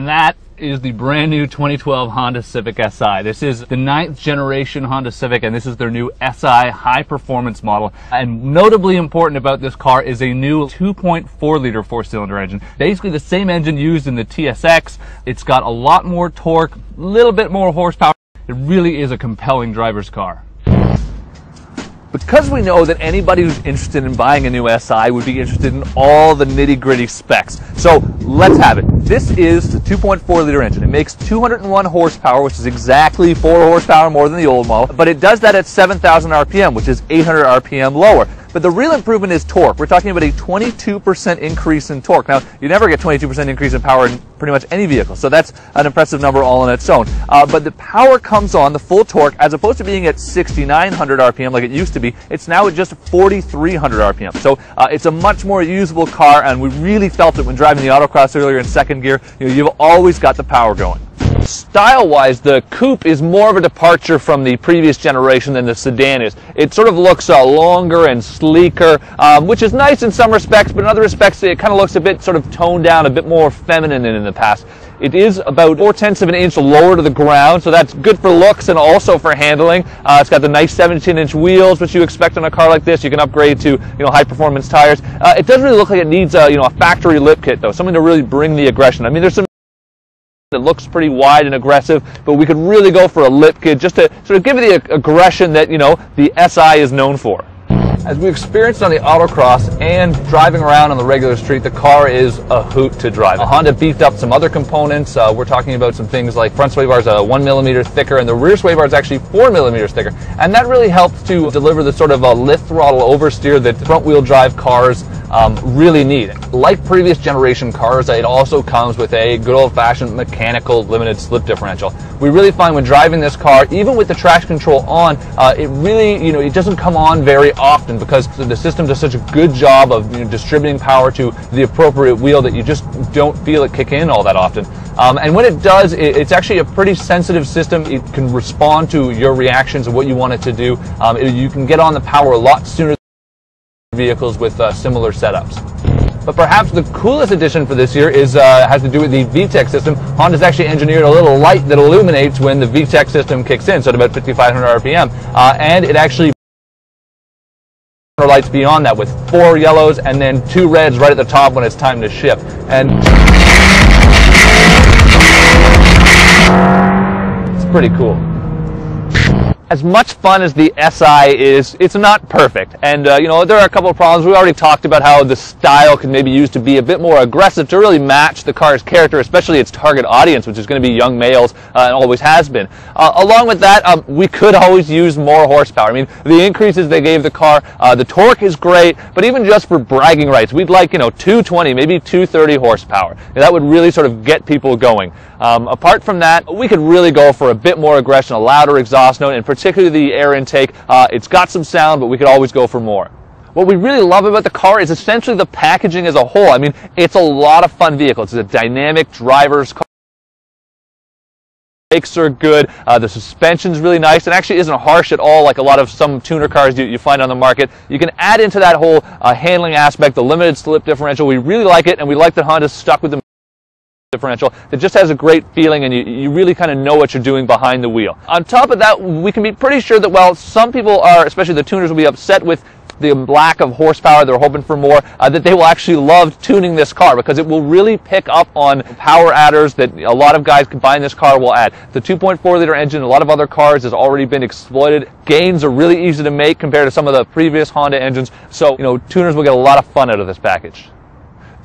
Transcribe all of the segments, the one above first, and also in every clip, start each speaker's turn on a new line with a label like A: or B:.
A: And that is the brand new 2012 Honda Civic Si. This is the 9th generation Honda Civic, and this is their new Si high performance model. And notably important about this car is a new 2.4 liter 4-cylinder engine. Basically the same engine used in the TSX. It's got a lot more torque, a little bit more horsepower. It really is a compelling driver's car. Because we know that anybody who's interested in buying a new Si would be interested in all the nitty-gritty specs. So let's have it. This is the 2.4 liter engine. It makes 201 horsepower, which is exactly 4 horsepower more than the old model, but it does that at 7,000 RPM, which is 800 RPM lower. But the real improvement is torque. We're talking about a 22% increase in torque. Now, you never get 22% increase in power in pretty much any vehicle, so that's an impressive number all on its own. But the power comes on, the full torque, as opposed to being at 6,900 RPM like it used to be, it's now at just 4,300 RPM. So it's a much more usable car, and we really felt it when driving the autocross earlier in second gear. You've always got the power going. Style-wise, the coupe is more of a departure from the previous generation than the sedan is. It sort of looks longer and sleeker, which is nice in some respects, but in other respects it kind of looks a bit sort of toned down, a bit more feminine than in the past. It is about 0.4 of an inch lower to the ground, so that's good for looks and also for handling. It's got the nice 17-inch wheels, which you expect on a car like this. You can upgrade to high-performance tires. It doesn't really look like it needs a factory lip kit, though, something to really bring the aggression. I mean, there's some that looks pretty wide and aggressive, but we could really go for a lip kit just to sort of give it the aggression that the Si is known for. As we experienced on the autocross and driving around on the regular street, the car is a hoot to drive. Honda beefed up some other components. We're talking about some things like front sway bars 1 millimeter thicker, and the rear sway bar is actually 4 millimeters thicker. And that really helps to deliver the sort of lift throttle oversteer that front wheel drive cars really need. Like previous generation cars, it also comes with a good old-fashioned mechanical limited slip differential. We really find when driving this car, even with the traction control on, it really, it doesn't come on very often because the system does such a good job of distributing power to the appropriate wheel that you just don't feel it kick in all that often. And when it does, it's actually a pretty sensitive system. It can respond to your reactions and what you want it to do. You can get on the power a lot sooner than vehicles with similar setups. But perhaps the coolest addition for this year has to do with the VTEC system. Honda's actually engineered a little light that illuminates when the VTEC system kicks in, so at about 5,500 RPM. And it actually lights beyond that with 4 yellows and then 2 reds right at the top when it's time to shift. And it's pretty cool. As much fun as the Si is, it's not perfect. And, there are a couple of problems. We already talked about how the style can maybe used to be a bit more aggressive to really match the car's character, especially its target audience, which is going to be young males and always has been. Along with that, we could always use more horsepower. I mean, the increases they gave the car, the torque is great, but even just for bragging rights, we'd like, 220, maybe 230 horsepower. That would really sort of get people going. Apart from that, we could really go for a bit more aggression, a louder exhaust note, and particularly the air intake. It's got some sound, but we could always go for more. What we really love about the car is essentially the packaging as a whole. I mean, it's a lot of fun vehicle. It's a dynamic driver's car. The brakes are good. The suspension's really nice and actually isn't harsh at all like a lot of some tuner cars you find on the market. You can add into that whole handling aspect, the limited slip differential. We really like it, and we like that Honda's stuck with the differential that just has a great feeling, and you really kind of know what you're doing behind the wheel. On top of that, we can be pretty sure that while some people are, especially the tuners, will be upset with the lack of horsepower, they're hoping for more, that they will actually love tuning this car because it will really pick up on power adders that a lot of guys buying this car will add. The 2.4 liter engine, a lot of other cars, has already been exploited. Gains are really easy to make compared to some of the previous Honda engines, so tuners will get a lot of fun out of this package.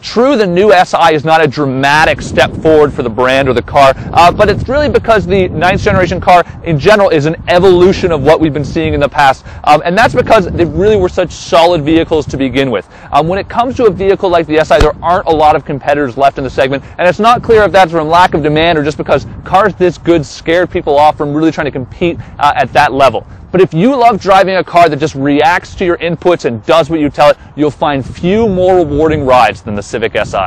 A: True, the new Si is not a dramatic step forward for the brand or the car, but it's really because the 9th generation car in general is an evolution of what we've been seeing in the past, and that's because they really were such solid vehicles to begin with. When it comes to a vehicle like the Si, there aren't a lot of competitors left in the segment, and it's not clear if that's from lack of demand or just because cars this good scared people off from really trying to compete at that level. But if you love driving a car that just reacts to your inputs and does what you tell it, you'll find few more rewarding rides than the Civic Si.